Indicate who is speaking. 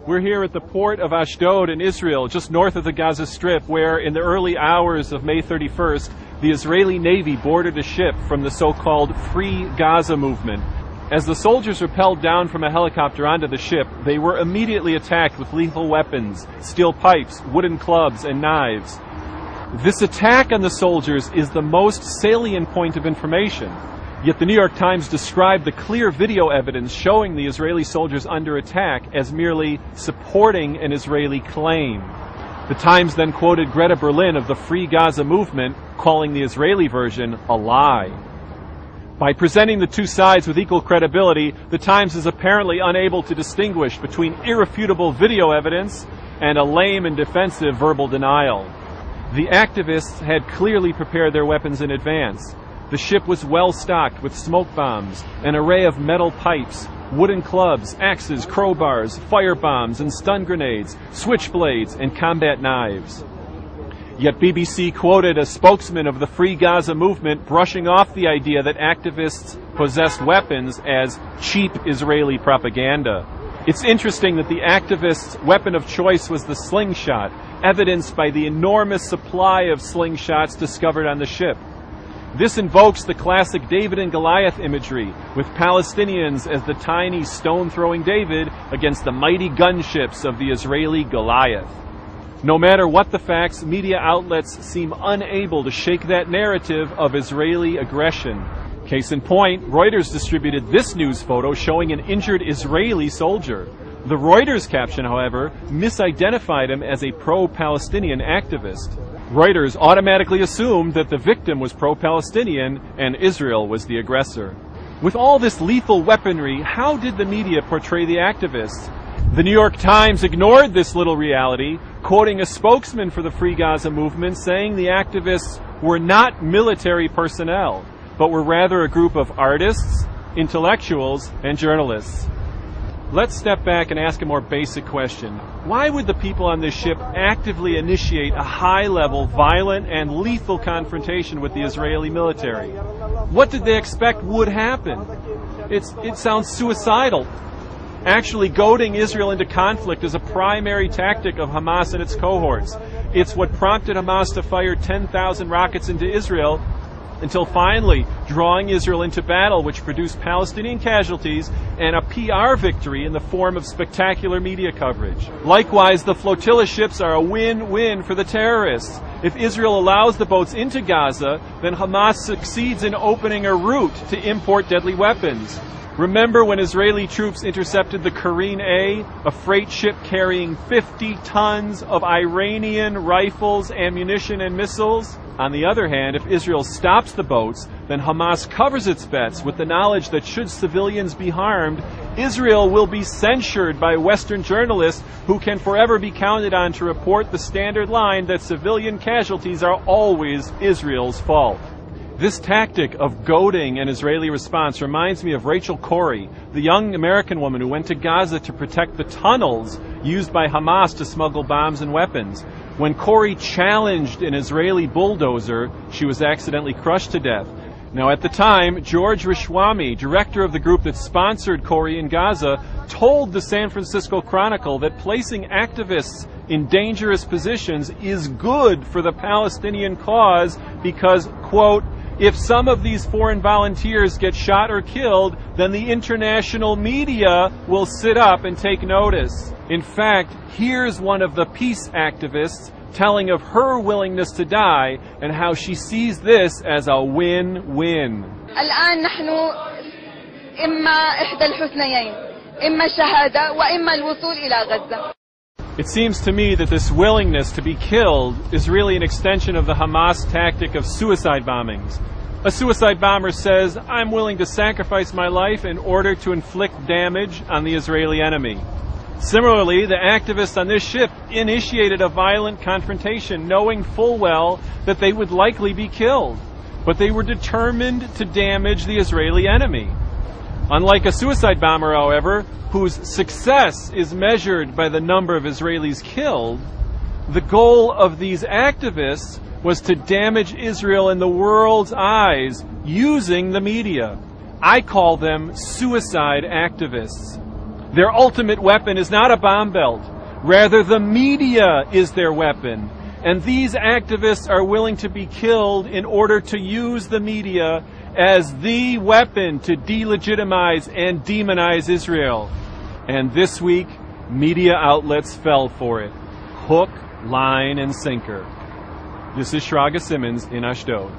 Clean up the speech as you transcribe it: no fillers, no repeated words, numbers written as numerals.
Speaker 1: We're here at the port of Ashdod in Israel, just north of the Gaza Strip, where in the early hours of May 31st, the Israeli Navy boarded a ship from the so-called Free Gaza movement. As the soldiers rappelled down from a helicopter onto the ship, they were immediately attacked with lethal weapons, steel pipes, wooden clubs, and knives. This attack on the soldiers is the most salient point of information. Yet the New York Times described the clear video evidence showing the Israeli soldiers under attack as merely supporting an Israeli claim. The Times then quoted Greta Berlin of the Free Gaza movement, calling the Israeli version a lie. By presenting the two sides with equal credibility, the Times is apparently unable to distinguish between irrefutable video evidence and a lame and defensive verbal denial. The activists had clearly prepared their weapons in advance. The ship was well stocked with smoke bombs, an array of metal pipes, wooden clubs, axes, crowbars, fire bombs and stun grenades, switchblades and combat knives. Yet BBC quoted a spokesman of the Free Gaza movement brushing off the idea that activists possessed weapons as cheap Israeli propaganda. It's interesting that the activists' weapon of choice was the slingshot, evidenced by the enormous supply of slingshots discovered on the ship. This invokes the classic David and Goliath imagery, with Palestinians as the tiny stone-throwing David against the mighty gunships of the Israeli Goliath. No matter what the facts, media outlets seem unable to shake that narrative of Israeli aggression. Case in point, Reuters distributed this news photo showing an injured Israeli soldier. The Reuters caption, however, misidentified him as a pro-Palestinian activist. Reuters automatically assumed that the victim was pro-Palestinian and Israel was the aggressor. With all this lethal weaponry, how did the media portray the activists? The New York Times ignored this little reality, quoting a spokesman for the Free Gaza movement saying the activists were not military personnel, but were rather a group of artists, intellectuals, and journalists. Let's step back and ask a more basic question. Why would the people on this ship actively initiate a high-level, violent, and lethal confrontation with the Israeli military? What did they expect would happen? It sounds suicidal. Actually, goading Israel into conflict is a primary tactic of Hamas and its cohorts. It's what prompted Hamas to fire 10,000 rockets into Israel, until finally drawing Israel into battle, which produced Palestinian casualties and a PR victory in the form of spectacular media coverage. Likewise, the Flotilla ships are a win-win for the terrorists. If Israel allows the boats into Gaza, then Hamas succeeds in opening a route to import deadly weapons. Remember when Israeli troops intercepted the Kareen A, freight ship carrying 50 tons of Iranian rifles, ammunition, and missiles? On the other hand, if Israel stops the boats, then Hamas covers its bets with the knowledge that should civilians be harmed, Israel will be censured by Western journalists who can forever be counted on to report the standard line that civilian casualties are always Israel's fault. This tactic of goading an Israeli response reminds me of Rachel Corrie, the young American woman who went to Gaza to protect the tunnels used by Hamas to smuggle bombs and weapons. When Corrie challenged an Israeli bulldozer, she was accidentally crushed to death. Now, at the time, George Rishwami, director of the group that sponsored Corrie in Gaza, told the San Francisco Chronicle that placing activists in dangerous positions is good for the Palestinian cause because, quote, if some of these foreign volunteers get shot or killed, then the international media will sit up and take notice. In fact, here's one of the peace activists telling of her willingness to die and how she sees this as a win-win.
Speaker 2: الآن نحن إما إحدى الحسنيين إما الشهادة وإما الوصول إلى غزة.
Speaker 1: It seems to me that this willingness to be killed is really an extension of the Hamas tactic of suicide bombings. A suicide bomber says, I'm willing to sacrifice my life in order to inflict damage on the Israeli enemy. Similarly, the activists on this ship initiated a violent confrontation knowing full well that they would likely be killed, but they were determined to damage the Israeli enemy. Unlike a suicide bomber, however, whose success is measured by the number of Israelis killed, the goal of these activists was to damage Israel in the world's eyes using the media. I call them suicide activists. Their ultimate weapon is not a bomb belt. Rather, the media is their weapon. And these activists are willing to be killed in order to use the media as the weapon to delegitimize and demonize Israel. And this week, media outlets fell for it. Hook, line, and sinker. This is Shraga Simmons in Ashdod.